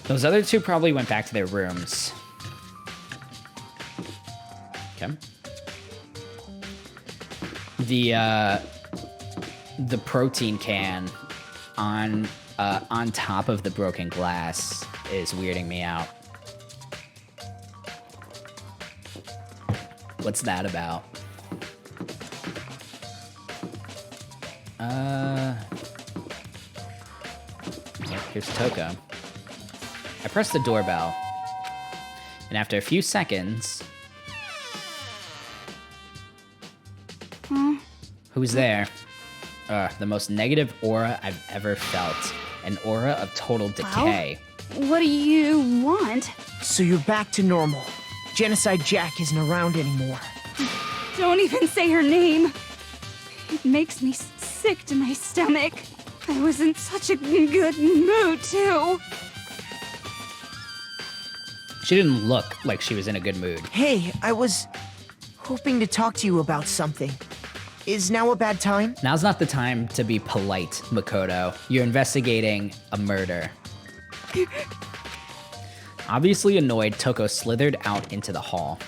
Those other two probably went back to their rooms. Okay. The protein can on top of the broken glass is weirding me out. What's that about? Here's Toko. I pressed the doorbell, and after a few seconds... Who's there? The most negative aura I've ever felt. An aura of total decay. Well, what do you want? So you're back to normal. Genocide Jack isn't around anymore. Don't even say her name. It makes me sick to my stomach. I was in such a good mood, too. She didn't look like she was in a good mood. Hey, I was hoping to talk to you about something. Is now a bad time? Now's not the time to be polite, Makoto. You're investigating a murder. Obviously annoyed, Toko slithered out into the hall.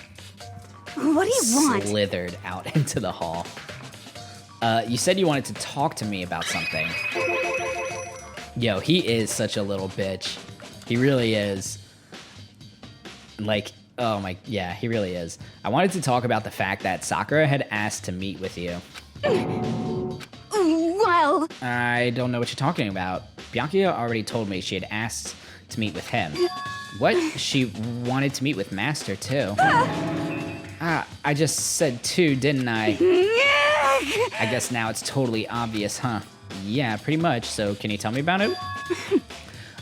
What do you want? Slithered out into the hall. You said you wanted to talk to me about something. Yo, he is such a little bitch. He really is. Like, oh my, yeah, he really is. I wanted to talk about the fact that Sakura had asked to meet with you. Well... I don't know what you're talking about. Byakuya already told me she had asked to meet with him. What? She wanted to meet with Master, too. I just said two, didn't I? I guess now it's totally obvious, huh? Yeah, pretty much. So can you tell me about it?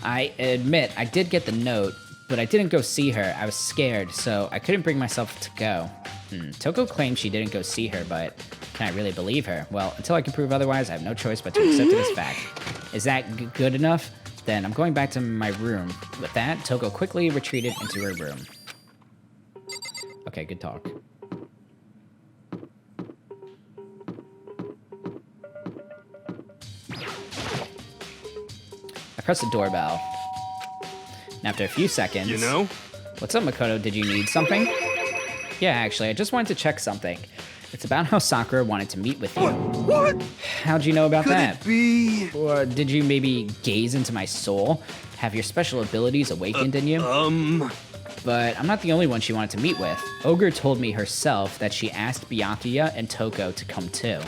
I admit, I did get the note, but I didn't go see her. I was scared, so I couldn't bring myself to go. Toko claims she didn't go see her, but can I really believe her? Well, until I can prove otherwise, I have no choice but to accept it as fact. Is that good enough? Then I'm going back to my room. With that, Toko quickly retreated into her room. Okay, good talk. I pressed the doorbell. And after a few seconds... You know? What's up, Makoto? Did you need something? Yeah, actually, I just wanted to check something. It's about how Sakura wanted to meet with you. What? How'd you know about Could that? it be... Or did you maybe gaze into my soul? Have your special abilities awakened in you? But I'm not the only one she wanted to meet with. Ogre told me herself that she asked Byakuya and Toko to come too.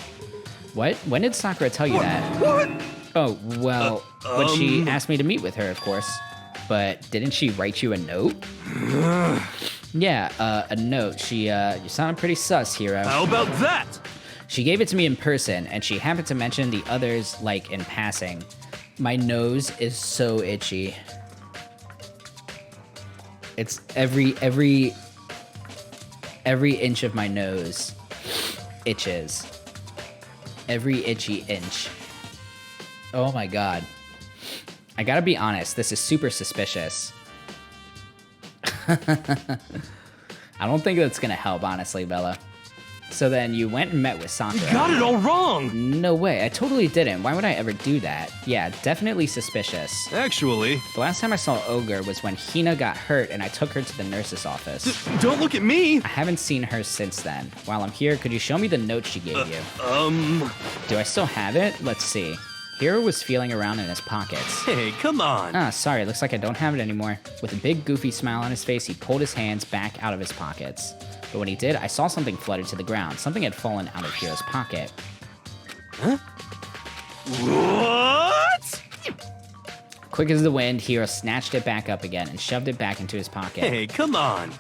What? When did Sakura tell you that? What? Oh, well, when she asked me to meet with her, of course. But didn't she write you a note? Yeah, a note. You sound pretty sus, Hero. How about that? She gave it to me in person, and she happened to mention the others, like, in passing. My nose is so itchy. It's every inch of my nose itches. Every itchy inch. Oh my god. I gotta be honest, this is super suspicious. I don't think that's gonna help, honestly, Bella. So then you went and met with Sakura. You got it all wrong! No way, I totally didn't. Why would I ever do that? Yeah, definitely suspicious. Actually... The last time I saw Ogre was when Hina got hurt and I took her to the nurse's office. Don't look at me! I haven't seen her since then. While I'm here, could you show me the note she gave you? Do I still have it? Let's see. Hiro was feeling around in his pockets. Hey, come on! Ah, sorry, looks like I don't have it anymore. With a big goofy smile on his face, he pulled his hands back out of his pockets. But when he did, I saw something flutter to the ground. Something had fallen out of Hiro's pocket. Huh? What? Quick as the wind, Hiro snatched it back up again and shoved it back into his pocket. Hey, come on!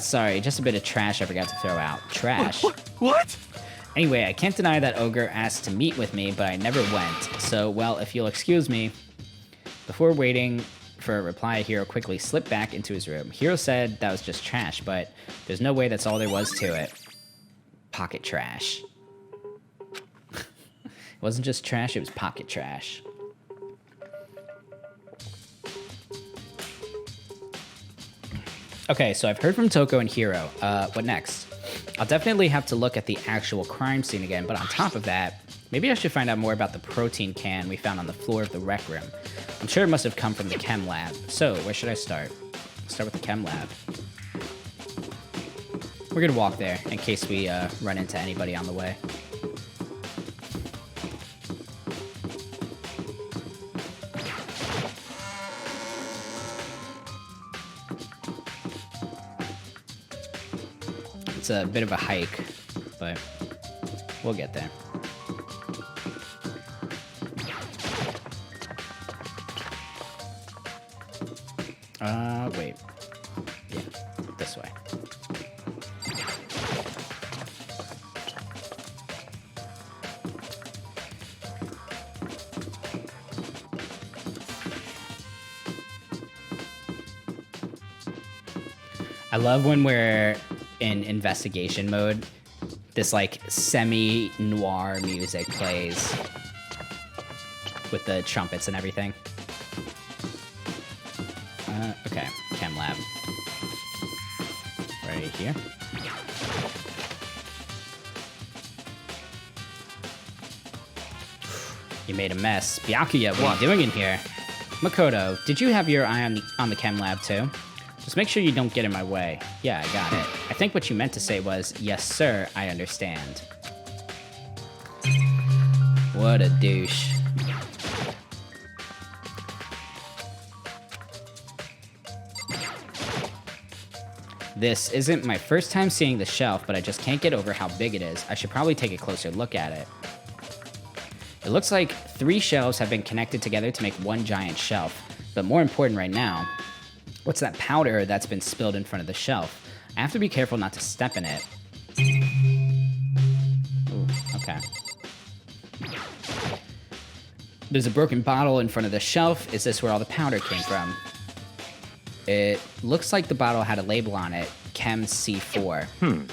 Sorry, just a bit of trash I forgot to throw out. Trash? What? Anyway, I can't deny that Ogre asked to meet with me, but I never went. So, well, if you'll excuse me. Before waiting for a reply, Hiro quickly slipped back into his room. Hiro said that was just trash, but there's no way that's all there was to it. Pocket trash. It wasn't just trash, it was pocket trash. Okay, so I've heard from Toko and Hiro. What next? I'll definitely have to look at the actual crime scene again, but on top of that, Maybe I should find out more about the protein can we found on the floor of the rec room. I'm sure it must have come from the chem lab. So, where should I start? Start with the chem lab. We're gonna walk there in case we run into anybody on the way. It's a bit of a hike, but we'll get there. Wait. Yeah, this way. I love when we're in investigation mode. This like semi-noir music plays with the trumpets and everything. Okay, chem lab. Right here. You made a mess. Byakuya, what are you doing in here? Makoto, did you have your eye on the chem lab too? Just make sure you don't get in my way. Yeah, I got it. I think what you meant to say was, yes sir, I understand. What a douche. This isn't my first time seeing the shelf, but I just can't get over how big it is. I should probably take a closer look at it. It looks like 3 shelves have been connected together to make one giant shelf. But more important right now, what's that powder that's been spilled in front of the shelf? I have to be careful not to step in it. Ooh, okay. There's a broken bottle in front of the shelf. Is this where all the powder came from? It looks like the bottle had a label on it, Chem C4.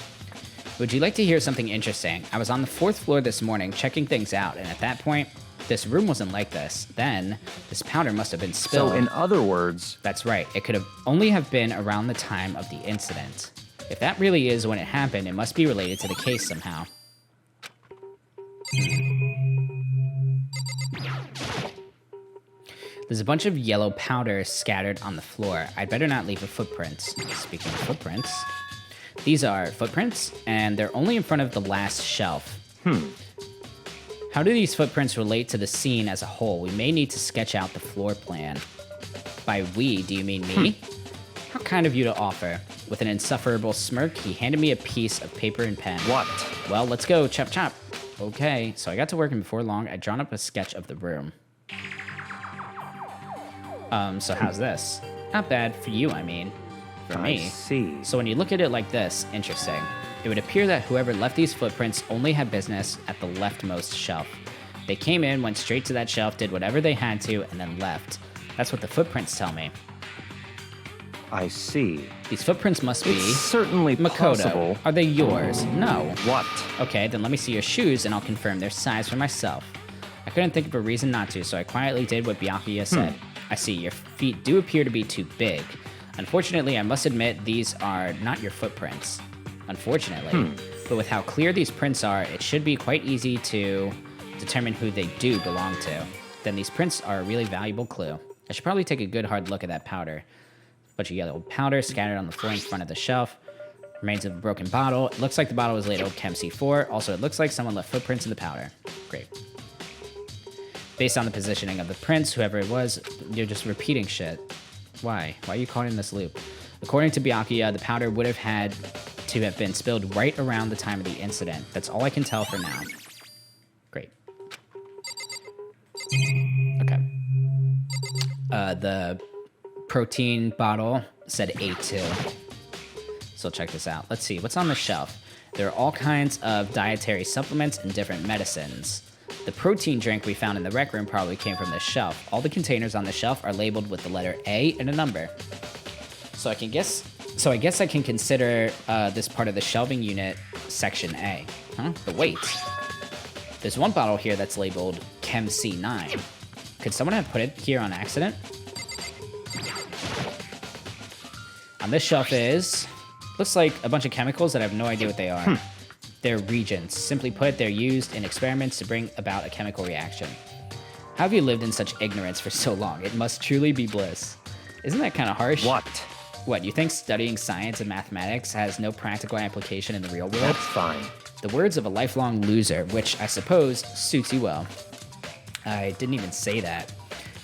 Would you like to hear something interesting? I was on the 4th floor this morning checking things out, and at that point, this room wasn't like this. Then, this powder must have been spilled. So in other words... That's right. It could have only have been around the time of the incident. If that really is when it happened, it must be related to the case somehow. There's a bunch of yellow powder scattered on the floor. I'd better not leave a footprint. Speaking of footprints, these are footprints, and they're only in front of the last shelf. How do these footprints relate to the scene as a whole? We may need to sketch out the floor plan. By we, do you mean me? How kind of you to offer. With an insufferable smirk, he handed me a piece of paper and pen. What? Well, let's go, chop chop. Okay, so I got to work, and before long, I'd drawn up a sketch of the room. So how's this? Not bad for you, I mean. For me. I see. So when you look at it like this, interesting. It would appear that whoever left these footprints only had business at the leftmost shelf. They came in, went straight to that shelf, did whatever they had to, and then left. That's what the footprints tell me. I see. These footprints must be... It's certainly Makoto, possible. are they yours? No. What? Okay, then let me see your shoes and I'll confirm their size for myself. I couldn't think of a reason not to, so I quietly did what Byakuya said. I see, your feet do appear to be too big. Unfortunately, I must admit, these are not your footprints. Unfortunately. But with how clear these prints are, it should be quite easy to determine who they do belong to. Then these prints are a really valuable clue. I should probably take a good hard look at that powder. Bunch of yellow powder scattered on the floor in front of the shelf. Remains of a broken bottle. It looks like the bottle was labeled Chem C4. Also, it looks like someone left footprints in the powder. Great. Based on the positioning of the prints, whoever it was, you're just repeating shit. Why? Why are you caught in this loop? According to Byakuya, the powder would have had to have been spilled right around the time of the incident. That's all I can tell for now. Great. Okay. The protein bottle said A2. So check this out. Let's see, what's on the shelf? There are all kinds of dietary supplements and different medicines. The protein drink we found in the rec room probably came from this shelf. All the containers on the shelf are labeled with the letter A and a number. So I guess I can consider this part of the shelving unit section A. Huh? But wait. There's one bottle here that's labeled Chem C9. Could someone have put it here on accident? On this shelf looks like a bunch of chemicals that I have no idea what they are. They're reagents. Simply put, they're used in experiments to bring about a chemical reaction. How have you lived in such ignorance for so long? It must truly be bliss. Isn't that kind of harsh? What? What, you think studying science and mathematics has no practical application in the real world? That's fine. The words of a lifelong loser, which I suppose suits you well. I didn't even say that.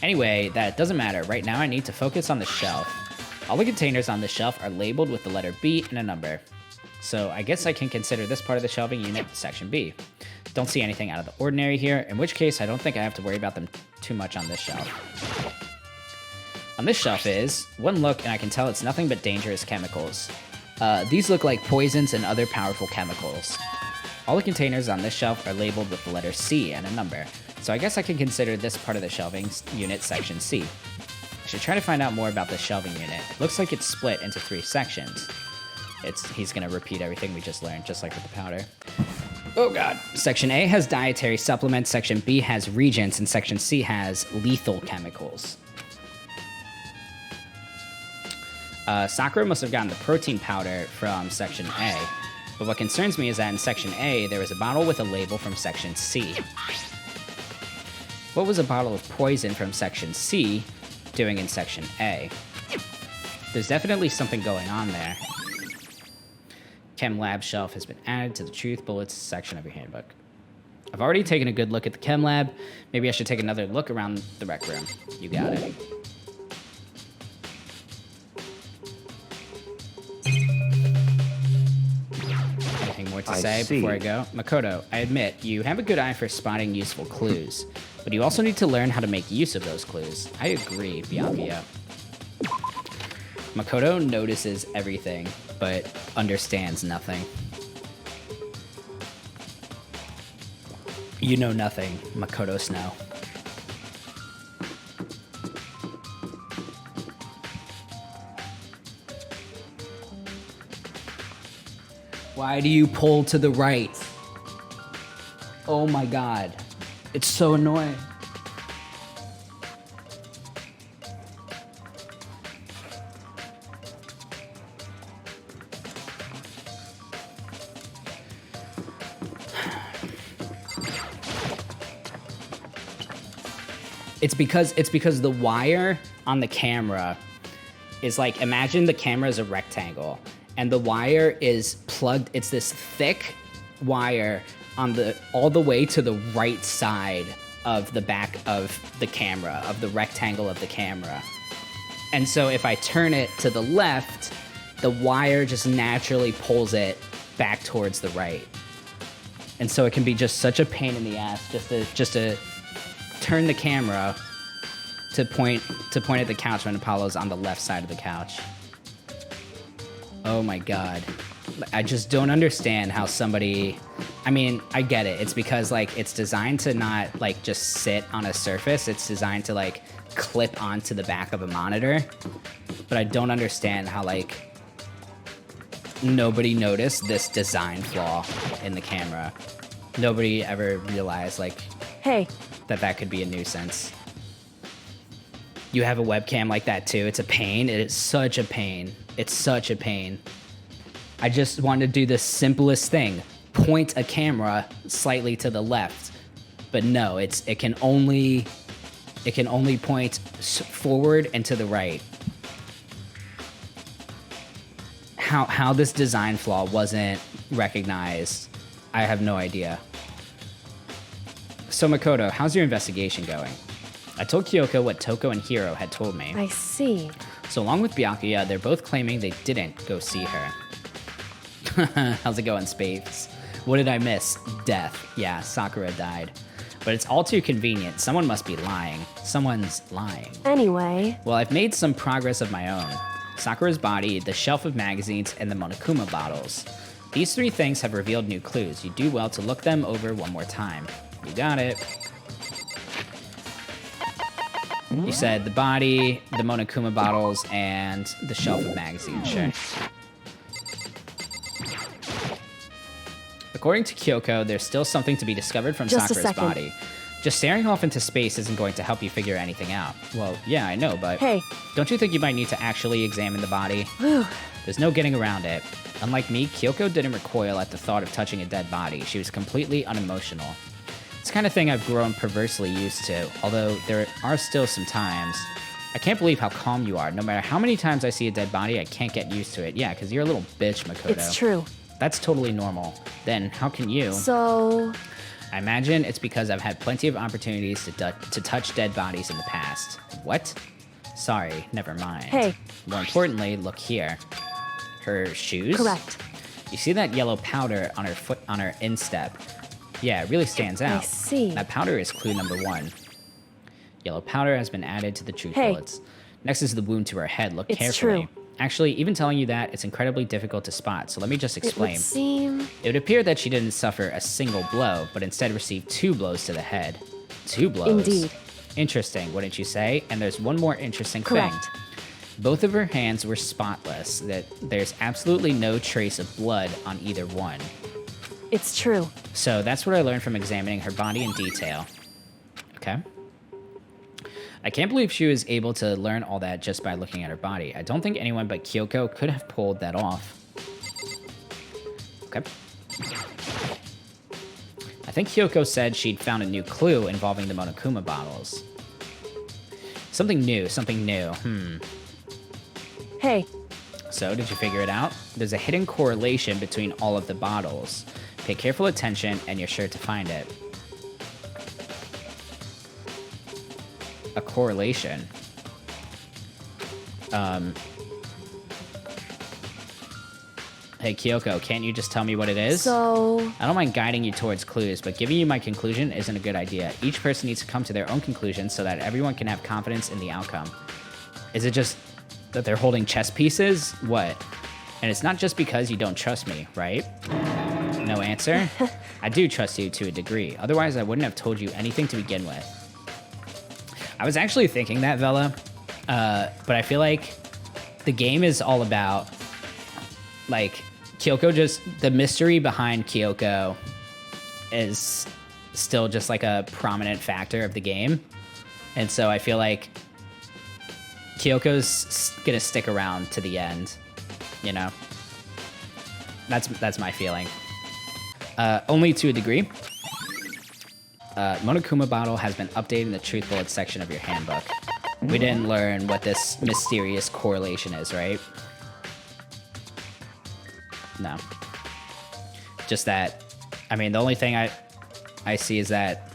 Anyway, that doesn't matter. Right now I need to focus on the shelf. All the containers on the shelf are labeled with the letter B and a number. So I guess I can consider this part of the shelving unit section B. Don't see anything out of the ordinary here, in which case I don't think I have to worry about them too much on this shelf. On this shelf is, one look and I can tell it's nothing but dangerous chemicals. These look like poisons and other powerful chemicals. All the containers on this shelf are labeled with the letter C and a number, so I guess I can consider this part of the shelving unit section C. I should try to find out more about the shelving unit. Looks like it's split into 3 sections. He's gonna repeat everything we just learned, just like with the powder. Oh god. Section A has dietary supplements, Section B has reagents, and Section C has lethal chemicals. Sakura must have gotten the protein powder from Section A, but what concerns me is that in Section A, there was a bottle with a label from Section C. What was a bottle of poison from Section C doing in Section A? There's definitely something going on there. Chem lab shelf has been added to the truth bullets section of your handbook. I've already taken a good look at the chem lab. Maybe I should take another look around the rec room. You got it. Anything more to say before I go? Makoto, I admit, you have a good eye for spotting useful clues, but you also need to learn how to make use of those clues. I agree, Bianca. Makoto notices everything, but understands nothing. You know nothing, Makoto Snow. Why do you pull to the right? Oh my god. It's so annoying. It's because the wire on the camera is like, imagine the camera is a rectangle and the wire is plugged, it's this thick wire on all the way to the right side of the back of the camera, of the rectangle of the camera. And so if I turn it to the left, the wire just naturally pulls it back towards the right. And so it can be just such a pain in the ass just to turn the camera to point at the couch when Apollo's on the left side of the couch. Oh my god. I just don't understand how somebody... I mean, I get it. It's because, like, it's designed to not, like, just sit on a surface. It's designed to, like, clip onto the back of a monitor. But I don't understand how, like, nobody noticed this design flaw in the camera. Nobody ever realized, like... Hey. That could be a nuisance. You have a webcam like that too. It's a pain. It is such a pain. It's such a pain. I just want to do the simplest thing. Point a camera slightly to the left. But no, it can only point forward and to the right. How this design flaw wasn't recognized, I have no idea. So Makoto, how's your investigation going? I told Kyoko what Toko and Hiro had told me. I see. So along with Byakuya, they're both claiming they didn't go see her. How's it going, Spades? What did I miss? Death. Yeah, Sakura died. But it's all too convenient. Someone must be lying. Someone's lying. Anyway. Well, I've made some progress of my own. Sakura's body, the shelf of magazines, and the Monokuma bottles. These 3 things have revealed new clues. You do well to look them over one more time. You got it. You said the body, the Monokuma bottles, and the shelf of magazines. Sure. According to Kyoko, there's still something to be discovered from Sakura's body. Just staring off into space isn't going to help you figure anything out. Well, yeah, I know, but... Hey. Don't you think you might need to actually examine the body? Whew. There's no getting around it. Unlike me, Kyoko didn't recoil at the thought of touching a dead body. She was completely unemotional. It's the kind of thing I've grown perversely used to, although there are still some times. I can't believe how calm you are. No matter how many times I see a dead body, I can't get used to it. Yeah, because you're a little bitch, Makoto. It's true. That's totally normal. Then, how can you? So... I imagine it's because I've had plenty of opportunities to touch dead bodies in the past. What? Sorry, never mind. Hey. More importantly, look here. Her shoes? Correct. You see that yellow powder on her foot, on her instep? Yeah, it really stands out. I see. That powder is clue number 1. Yellow powder has been added to the truth Hey. bullets. Next is the wound to her head. Look It's carefully. true. Actually, even telling you that, it's incredibly difficult to spot, so let me just explain. It would seem... It would appear that she didn't suffer a single blow, but instead received 2 blows to the head. 2 blows. Indeed. Interesting, wouldn't you say? And there's one more interesting Correct. thing. Both of her hands were spotless. That there's absolutely no trace of blood on either one. It's true. So that's what I learned from examining her body in detail. Okay. I can't believe she was able to learn all that just by looking at her body. I don't think anyone but Kyoko could have pulled that off. Okay. I think Kyoko said she'd found a new clue involving the Monokuma bottles. Something new, something new. Hey, So, did you figure it out? There's a hidden correlation between all of the bottles. Pay careful attention and you're sure to find it. A correlation. Hey, Kyoko, can't you just tell me what it is? so... I don't mind guiding you towards clues, but giving you my conclusion isn't a good idea. Each person needs to come to their own conclusion so that everyone can have confidence in the outcome. Is it just that they're holding chess pieces? What? And it's not just because you don't trust me, right? No answer? I do trust you to a degree. Otherwise, I wouldn't have told you anything to begin with. I was actually thinking that, Vela, but I feel like the game is all about, like, Kyoko just, the mystery behind Kyoko is still just like a prominent factor of the game. And so I feel like Kyoko's gonna stick around to the end, you know? That's my feeling. Only to a degree. Monokuma bottle has been updated in the truth bullet section of your handbook. We didn't learn what this mysterious correlation is, right? No. Just that, I mean, the only thing I see is that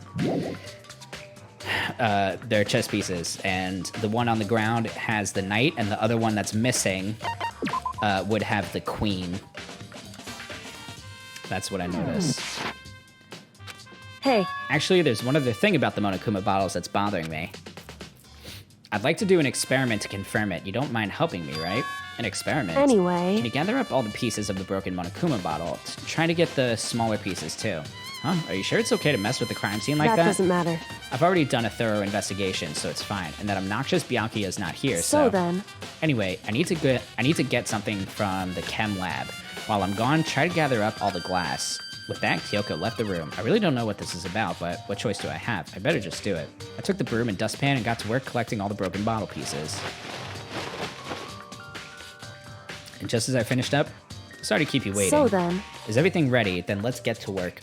they're chess pieces, and the one on the ground has the knight, and the other one that's missing would have the queen. That's what I noticed. Hey, Actually, there's one other thing about the Monokuma bottles that's bothering me. I'd like to do an experiment to confirm it. You don't mind helping me, right? An experiment. anyway... Can you gather up all the pieces of the broken Monokuma bottle? Try to get the smaller pieces, too. Huh? Are you sure it's okay to mess with the crime scene like that? that doesn't matter. I've already done a thorough investigation, so it's fine. And that obnoxious Byakuya is not here, So then... Anyway, I need to get something from the chem lab. While I'm gone, try to gather up all the glass. With that, Kyoko left the room. I really don't know what this is about, but what choice do I have? I better just do it. I took the broom and dustpan and got to work collecting all the broken bottle pieces. And just as I finished up, sorry to keep you waiting. So then... Is everything ready? Then let's get to work.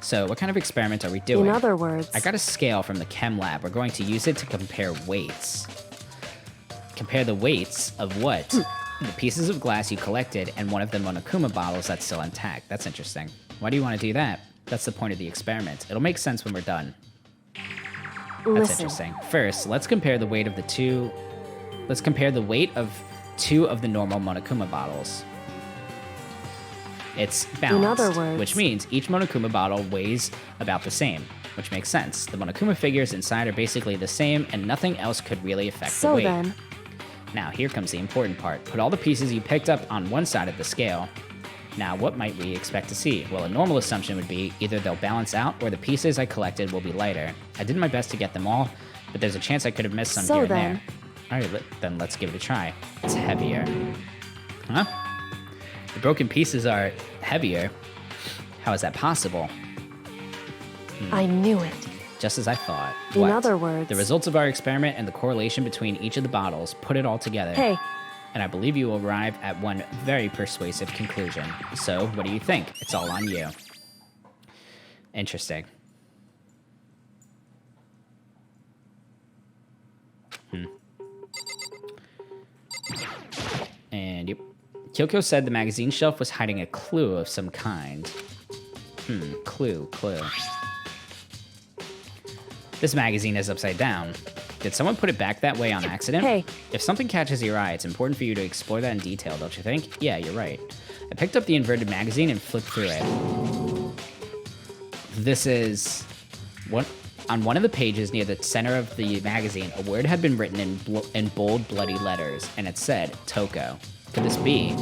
So, what kind of experiment are we doing? In other words... I got a scale from the chem lab. We're going to use it to compare weights. Compare the weights of what? The pieces of glass you collected and one of the Monokuma bottles that's still intact. That's interesting. Why do you want to do that? That's the point of the experiment. It'll make sense when we're done. That's Listen. interesting. First, let's compare the weight of the two... Let's compare the weight of 2 of the normal Monokuma bottles. It's balanced, In other words... which means each Monokuma bottle weighs about the same, which makes sense. The Monokuma figures inside are basically the same, and nothing else could really affect the So weight. then... Now, here comes the important part. Put all the pieces you picked up on one side of the scale. Now, what might we expect to see? Well, a normal assumption would be either they'll balance out or the pieces I collected will be lighter. I did my best to get them all, but there's a chance I could have missed some So here and then- there. Alright, then let's give it a try. It's heavier. Huh? The broken pieces are heavier. How is that possible? I knew it. Just as I thought. In What? other words... The results of our experiment and the correlation between each of the bottles, put it all together. Hey, and I believe you will arrive at one very persuasive conclusion. So, what do you think? It's all on you. Interesting. And yep. Kyoko said the magazine shelf was hiding a clue of some kind. Clue. This magazine is upside down. Did someone put it back that way on accident? Hey. If something catches your eye, it's important for you to explore that in detail, don't you think? Yeah, you're right. I picked up the inverted magazine and flipped through it. This is... what? On one of the pages near the center of the magazine, a word had been written in bold, bloody letters, and it said, Toko. Could this be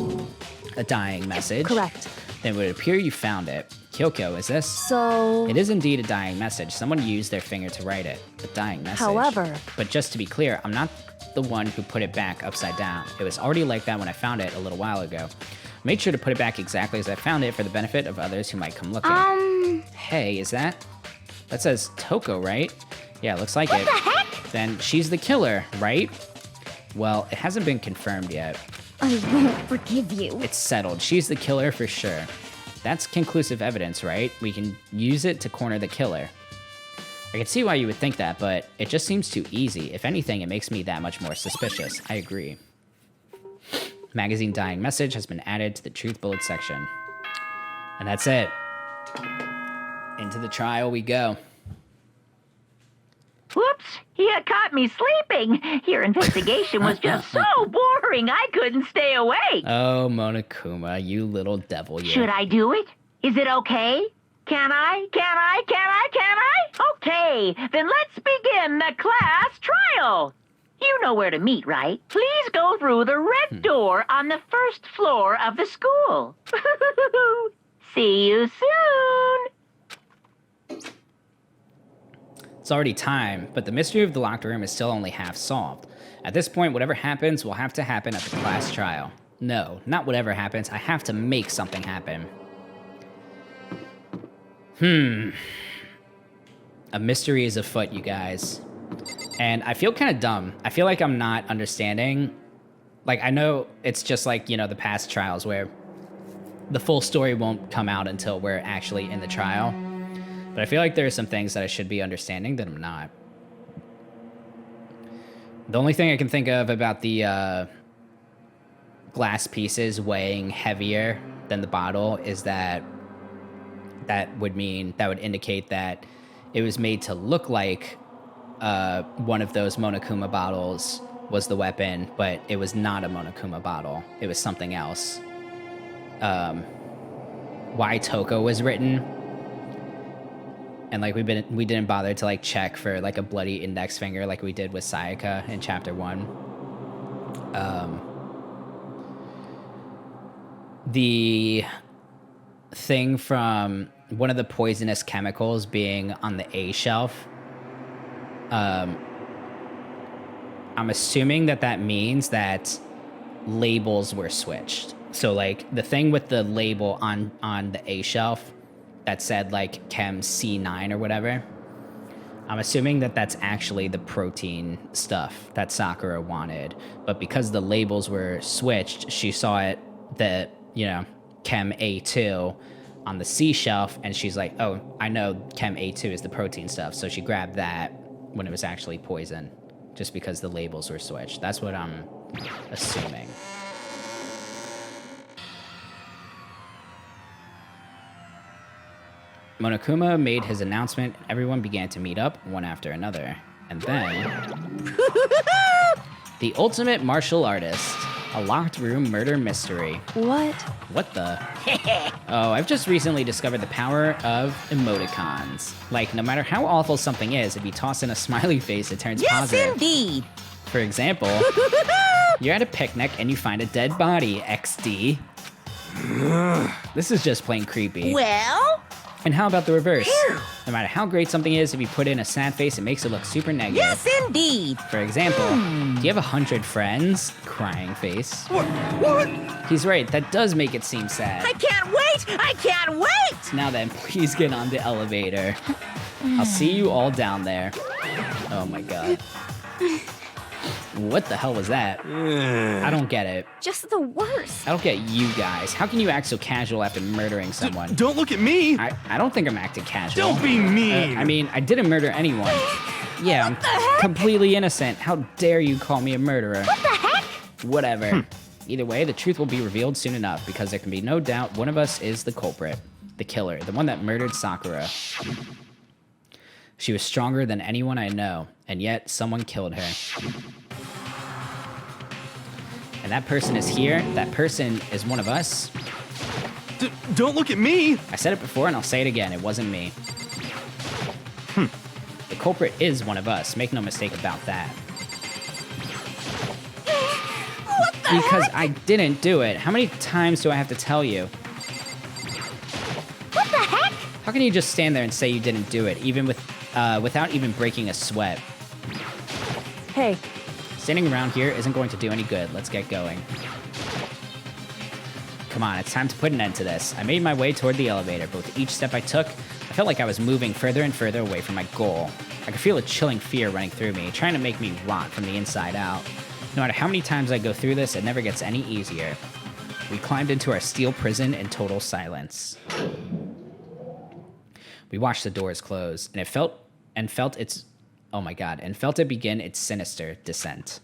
a dying message? Correct. Then it would appear you found it. Kyoko, is this? So... It is indeed a dying message. Someone used their finger to write it. A dying message. However... But just to be clear, I'm not the one who put it back upside down. It was already like that when I found it a little while ago. I made sure to put it back exactly as I found it for the benefit of others who might come looking. Hey, is that... That says Toko, right? Yeah, looks like it. What the heck? Then she's the killer, right? Well, it hasn't been confirmed yet. I won't forgive you. It's settled. She's the killer for sure. That's conclusive evidence, right? We can use it to corner the killer. I can see why you would think that, but it just seems too easy. If anything, it makes me that much more suspicious. I agree. Magazine dying message has been added to the truth bullet section. And that's it. Into the trial we go. Whoops, you caught me sleeping. Your investigation was just so boring, I couldn't stay awake. Oh, Monokuma, you little devil, you. Should I do it? Is it okay? Can I? Okay, then let's begin the class trial. You know where to meet, right? Please go through the red door on the first floor of the school. See you soon. It's already time, but the mystery of the locked room is still only half solved. At this point, whatever happens will have to happen at the class trial. No, not whatever happens. I have to make something happen. A mystery is afoot, you guys. And I feel kind of dumb. I feel like I'm not understanding. Like, I know it's just like, you know, the past trials where the full story won't come out until we're actually in the trial. But I feel like there are some things that I should be understanding that I'm not. The only thing I can think of about the glass pieces weighing heavier than the bottle is that would indicate that it was made to look like one of those Monokuma bottles was the weapon, but it was not a Monokuma bottle. It was something else. Why Toko was written. And like we didn't bother to like check for like a bloody index finger like we did with Sayaka in chapter 1. The thing from one of the poisonous chemicals being on the A shelf. I'm assuming that means that labels were switched. So like the thing with the label on the A shelf that said like Chem C9 or whatever, I'm assuming that's actually the protein stuff that Sakura wanted. But because the labels were switched, she saw it that, you know, Chem A2 on the C shelf, and she's like, oh, I know Chem A2 is the protein stuff. So she grabbed that when it was actually poison, just because the labels were switched. That's what I'm assuming. Monokuma made his announcement, and everyone began to meet up one after another. And then... the ultimate martial artist. A locked room murder mystery. What? What the? Oh, I've just recently discovered the power of emoticons. Like, no matter how awful something is, if you toss in a smiley face, it turns positive. Yes, indeed. For example, you're at a picnic and you find a dead body, XD. This is just plain creepy. Well? And how about the reverse? No matter how great something is, if you put in a sad face, it makes it look super negative. Yes, indeed. For example, do you have 100 friends? Crying face. What? He's right, that does make it seem sad. I can't wait. Now then, please get on the elevator. I'll see you all down there. Oh my god. What the hell was that? I don't get it. Just the worst. I don't get you guys. How can you act so casual after murdering someone? Don't look at me! I don't think I'm acting casual. Don't be mean! I mean, I didn't murder anyone. Yeah, I'm completely innocent. How dare you call me a murderer? What the heck? Whatever. Either way, the truth will be revealed soon enough because there can be no doubt one of us is the culprit. The killer. The one that murdered Sakura. She was stronger than anyone I know, and yet someone killed her. And that person is here. That person is one of us. Don't look at me! I said it before and I'll say it again. It wasn't me. The culprit is one of us. Make no mistake about that. Because I didn't do it. How many times do I have to tell you? What the heck? How can you just stand there and say you didn't do it, even without even breaking a sweat? Hey, Standing around here isn't going to do any good. Let's get going. Come on, it's time to put an end to this. I made my way toward the elevator, but with each step I took, I felt like I was moving further and further away from my goal. I could feel a chilling fear running through me, trying to make me rot from the inside out. No matter how many times I go through this, it never gets any easier. We climbed into our steel prison in total silence. We watched the doors close, and felt it begin its sinister descent.